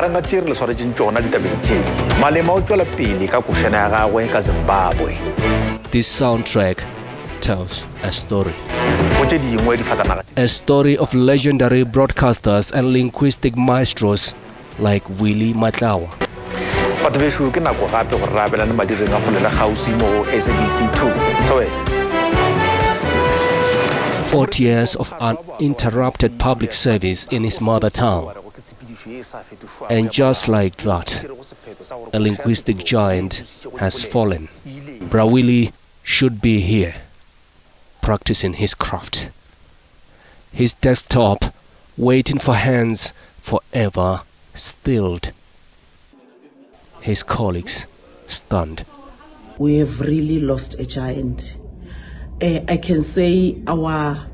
Maranga tšere le swaretšeng tšona ditabeng tše Malema o tšwela pele ka košana ya gagwe ka Zimbabwe. This soundtrack tells a story. Go tše dingwe di fatanaga A story of legendary broadcasters and linguistic maestros like Willie Matlawa. batho bešo ke nako gape gore re abelane madireng a go lela gausi mo SABC 2 toe 40 years of uninterrupted public service in his mother tongue. And just like that, a linguistic giant has fallen. Willie should be here, practicing his craft. His desktop waiting for hands forever stilled. His colleagues stunned. We have really lost a giant. I can say our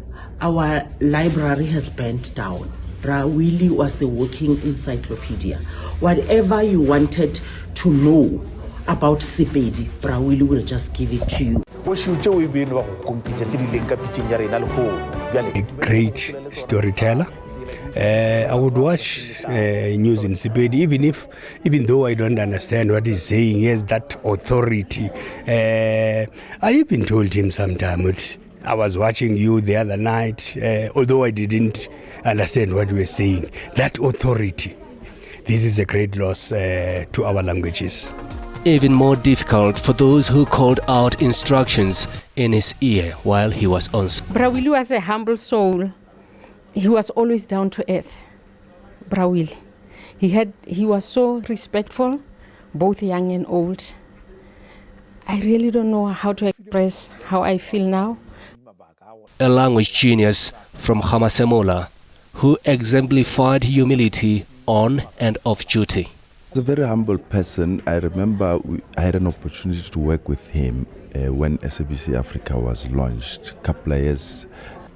library has burnt down. Willie was a walking encyclopedia. Whatever you wanted to know about Sepedi, Willie will just give it to you. A great storyteller. I would watch news in Sepedi, even though I don't understand what he's saying. He has that authority. I even told him sometime, I was watching you the other night, although I didn't understand what you were saying. That authority, this is a great loss to our languages. Even more difficult for those who called out instructions in his ear while he was on. Willie was a humble soul. He was always down to earth. Willie. He was so respectful, both young and old. I really don't know how to express how I feel now. A language genius from Hamasemola who exemplified humility on and off duty. He's a very humble person. I remember I had an opportunity to work with him when SABC Africa was launched. A couple of years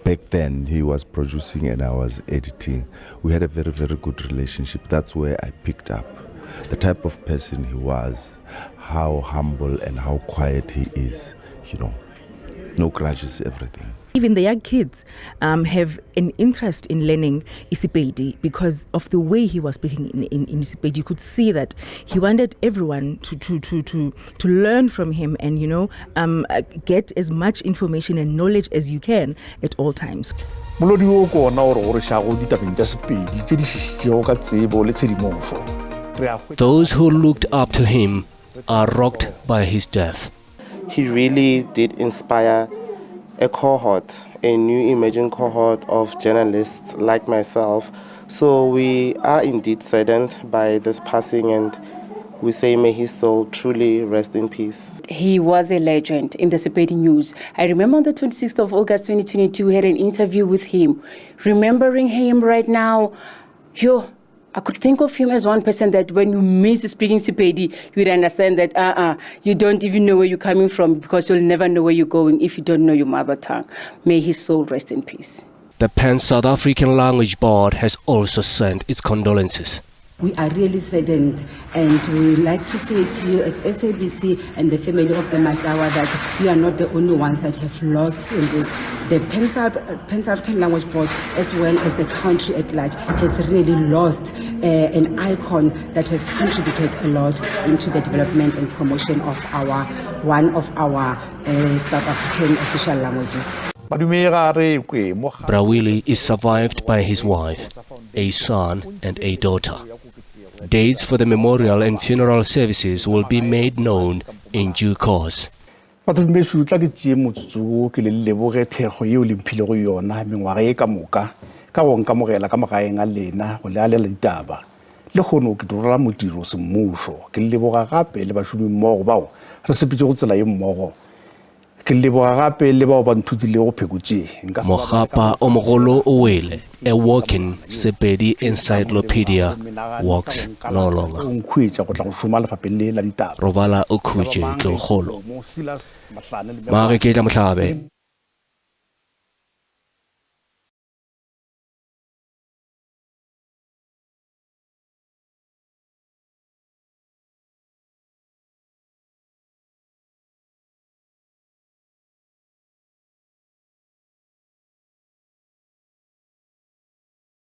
back then, he was producing and I was editing. We had a very, very good relationship. That's where I picked up the type of person he was, how humble and how quiet he is, no grudges, everything. Even the young kids have an interest in learning Sepedi because of the way he was speaking in Sepedi. You could see that he wanted everyone to learn from him and get as much information and knowledge as you can at all times. Those who looked up to him are rocked by his death. He really did inspire a cohort, a new emerging cohort of journalists like myself. So we are indeed saddened by this passing, and we say may his soul truly rest in peace. He was a legend in the Sepedi news. I remember on the 26th of August 2022, we had an interview with him. Remembering him right now, I could think of him as one person that when you miss speaking Sepedi, you would understand that you don't even know where you're coming from because you'll never know where you're going if you don't know your mother tongue. May his soul rest in peace. The Pan South African Language Board has also sent its condolences. We are really saddened, and we would like to say to you as SABC and the family of the Matlawa that you are not the only ones that have lost in this. The Pan South African Language Board, as well as the country at large, has really lost an icon that has contributed a lot into the development and promotion of one of our South African official languages. Willie is survived by his wife, a son and a daughter. Dates for the memorial and funeral services will be made known in due course. batho besho tla ke tšee motsotso ke le leboge thego yeo le mphile go yona mengwaga e ka moka ka go nkamogela ka magaeng a lena go le alela ditaba le kgono ke direla modiro semmušo ke leboga gape le bašomi mmogo bao re sepetše go tsela ye mmogo ke leboga gape le bao ba nthutile go phekotše Mogapa o mogolo o wele, a walking Sepedi encyclopedia walks no longer. Robala o khutše tlogolo. Maare ke tla mohlabe.